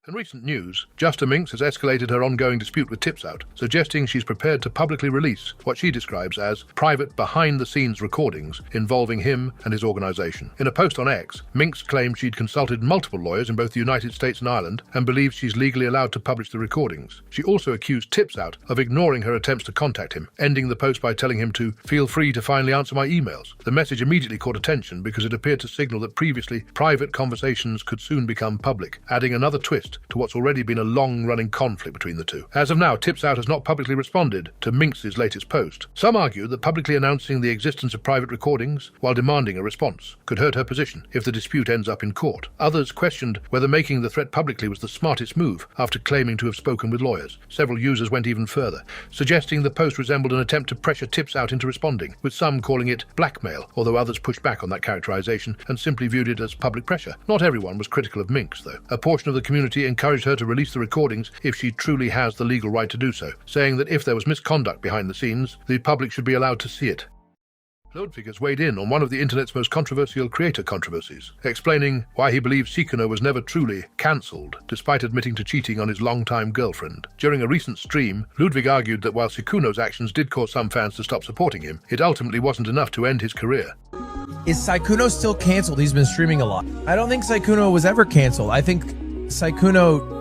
In recent news, JustaMinx has escalated her ongoing dispute with TipsOut, suggesting she's prepared to publicly release what she describes as private behind-the-scenes recordings involving him and his organization. In a post on X, Minkx claimed she'd consulted multiple lawyers in both the United States and Ireland and believes she's legally allowed to publish the recordings. She also accused TipsOut of ignoring her attempts to contact him, ending the post by telling him to feel free to finally answer my emails. The message immediately caught attention because it appeared to signal that previously private conversations could soon become public, adding another twist to what's already been a long-running conflict between the two. As of now, TipsOut has not publicly responded to Minkx's latest post. Some argue that publicly announcing the existence of private recordings while demanding a response could hurt her position if the dispute ends up in court. Others questioned whether making the threat publicly was the smartest move after claiming to have spoken with lawyers. Several users went even further, suggesting the post resembled an attempt to pressure TipsOut into responding, with some calling it blackmail, although others pushed back on that characterization and simply viewed it as public pressure. Not everyone was critical of Minkx, though. A portion of the community encouraged her to release the recordings if she truly has the legal right to do so, saying that if there was misconduct behind the scenes, the public should be allowed to see it. Ludwig has weighed in on one of the internet's most controversial creator controversies, explaining why he believes Sykkuno was never truly cancelled, despite admitting to cheating on his longtime girlfriend. During a recent stream, Ludwig argued that while Sykkuno's actions did cause some fans to stop supporting him, it ultimately wasn't enough to end his career. Is Sykkuno still cancelled? He's been streaming a lot. I don't think Sykkuno was ever cancelled. I think Sykkuno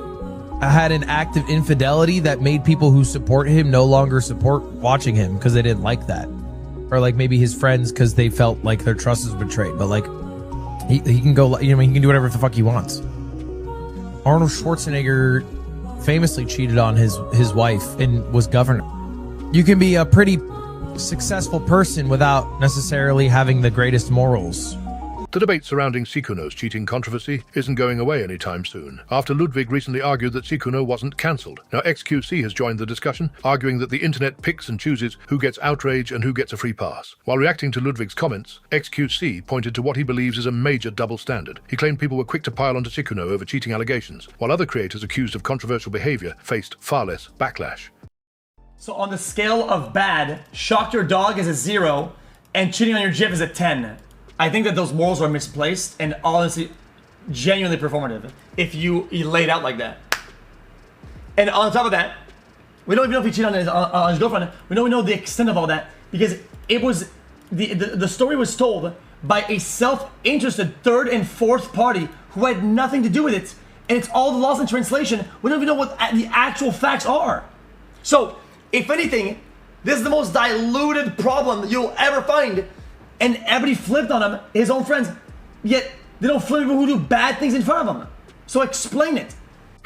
had an act of infidelity that made people who support him no longer support watching him because they didn't like that. Or like maybe his friends because they felt like their trust was betrayed. But like he can go, you know, he can do whatever the fuck he wants. Arnold Schwarzenegger famously cheated on his wife and was governor. You can be a pretty successful person without necessarily having the greatest morals. The debate surrounding Sykkuno's cheating controversy isn't going away anytime soon, after Ludwig recently argued that Sykkuno wasn't cancelled. Now XQC has joined the discussion, arguing that the internet picks and chooses who gets outrage and who gets a free pass. While reacting to Ludwig's comments, XQC pointed to what he believes is a major double standard. He claimed people were quick to pile onto Sykkuno over cheating allegations, while other creators accused of controversial behavior faced far less backlash. So on the scale of bad, shocked your dog is a 0 and cheating on your GIF is a 10. I think that those morals are misplaced and honestly, genuinely performative if you lay it out like that. And on top of that, we don't even know if he cheated on his girlfriend. We don't even know the extent of all that because it was, the story was told by a self-interested third and fourth party who had nothing to do with it. And it's all lost in translation. We don't even know what the actual facts are. So, if anything, this is the most diluted problem that you'll ever find. And everybody flipped on him, his own friends, yet they don't flip people who do bad things in front of him. So explain it.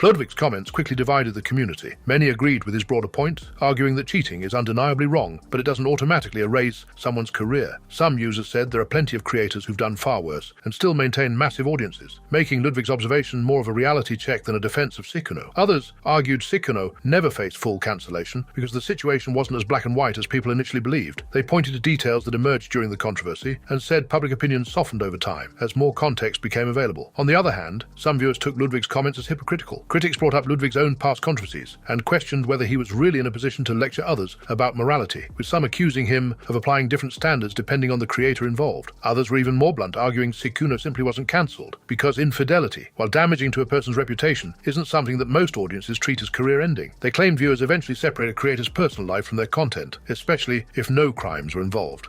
Ludwig's comments quickly divided the community. Many agreed with his broader point, arguing that cheating is undeniably wrong, but it doesn't automatically erase someone's career. Some users said there are plenty of creators who've done far worse and still maintain massive audiences, making Ludwig's observation more of a reality check than a defense of Sykkuno. Others argued Sykkuno never faced full cancellation because the situation wasn't as black and white as people initially believed. They pointed to details that emerged during the controversy and said public opinion softened over time as more context became available. On the other hand, some viewers took Ludwig's comments as hypocritical. Critics brought up Ludwig's own past controversies and questioned whether he was really in a position to lecture others about morality, with some accusing him of applying different standards depending on the creator involved. Others were even more blunt, arguing Sykkuno simply wasn't cancelled because infidelity, while damaging to a person's reputation, isn't something that most audiences treat as career-ending. They claimed viewers eventually separate a creator's personal life from their content, especially if no crimes were involved.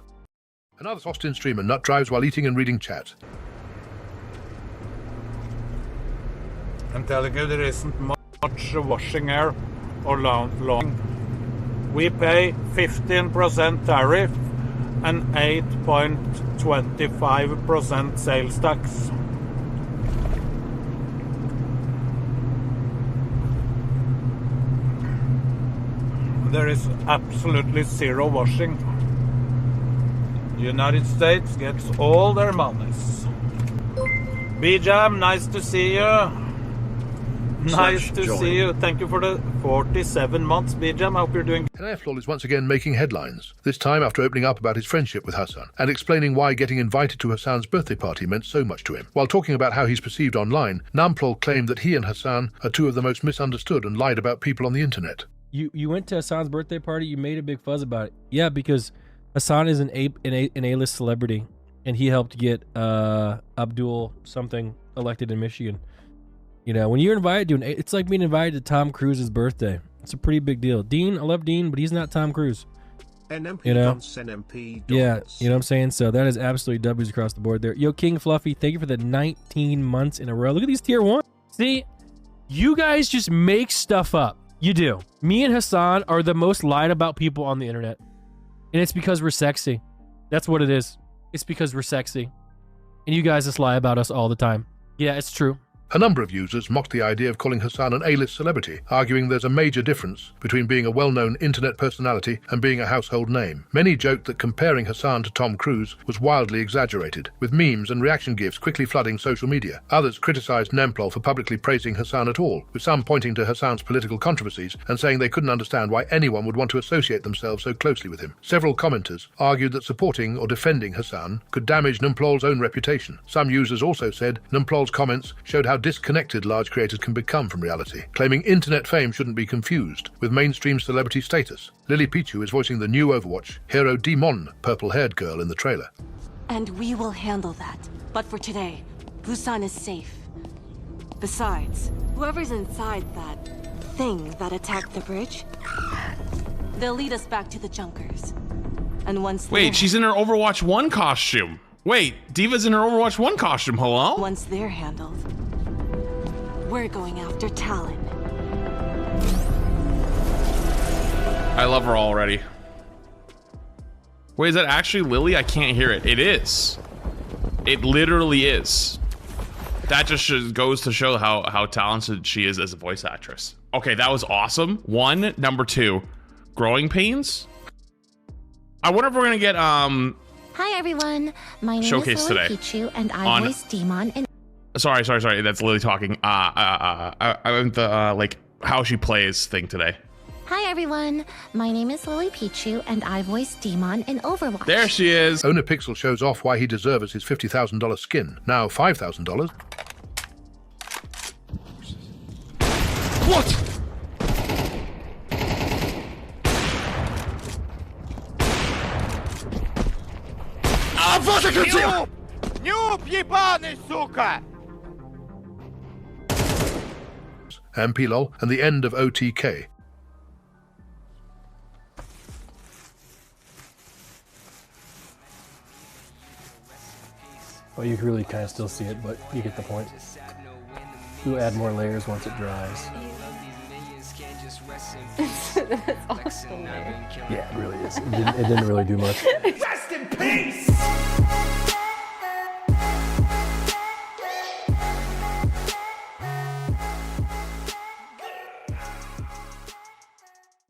Another Austin streamer nut drives while eating and reading chat. I'm telling you, there isn't much washing here or long. We pay 15% tariff and 8.25% sales tax. There is absolutely zero washing. The United States gets all their monies. B-Jam, nice to see you. Nice to see you. Thank you for the 47 months, B-Jam. I hope you're doing... Flawless is once again making headlines, this time after opening up about his friendship with Hassan and explaining why getting invited to Hassan's birthday party meant so much to him. While talking about how he's perceived online, Namplol claimed that he and Hassan are two of the most misunderstood and lied about people on the internet. You went to Hassan's birthday party, you made a big fuzz about it. Yeah, because Hassan is an A-list celebrity, and he helped get Abdul something elected in Michigan. You know, when you're invited to it's like being invited to Tom Cruise's birthday. It's a pretty big deal. Dean, I love Dean, but he's not Tom Cruise. NMP You know? dons, NMP Yeah, dons. you know what I'm saying? So that is absolutely W's across the board there. Yo, King Fluffy, thank you for the 19 months in a row. Look at these tier 1. See, you guys just make stuff up. You do. Me and Hassan are the most lied about people on the internet. And it's because we're sexy. That's what it is. It's because we're sexy. And you guys just lie about us all the time. Yeah, it's true. A number of users mocked the idea of calling Hassan an A-list celebrity, arguing there's a major difference between being a well-known internet personality and being a household name. Many joked that comparing Hassan to Tom Cruise was wildly exaggerated, with memes and reaction gifs quickly flooding social media. Others criticized Nemplol for publicly praising Hassan at all, with some pointing to Hassan's political controversies and saying they couldn't understand why anyone would want to associate themselves so closely with him. Several commenters argued that supporting or defending Hassan could damage Nemplol's own reputation. Some users also said Nemplol's comments showed how disconnected large creators can become from reality, claiming internet fame shouldn't be confused with mainstream celebrity status. Lily Pichu is voicing the new Overwatch hero Demon, purple-haired girl in the trailer. And we will handle that. But for today, Busan is safe. Besides, whoever's inside that thing that attacked the bridge, they'll lead us back to the Junkers. And once Wait, she's in her Overwatch 1 costume. Wait, Diva's in her Overwatch 1 costume, hello? once they're handled, we're going after Talon. I love her already. Wait, is that actually Lily? I can't hear it. It is. It literally is. That just goes to show how talented she is as a voice actress. Okay, that was awesome. One. Number two, growing pains. I wonder if we're gonna get Hi everyone, my name showcase is Lily today Pichu, and I on- voice Demon in Sorry. That's Lily talking. I went the like how she plays thing today. Hi everyone, my name is Lily Pichu, and I voice Demon in Overwatch. There she is. Owner Pixel shows off why he deserves his $50,000 skin, now $5,000. What? Нюб ебаный, сука! MPLOL, and the end of OTK. Well, you can really kind of still see it, but you get the point. We'll add more layers once it dries. Yeah, it really is. It didn't really do much. Rest in peace!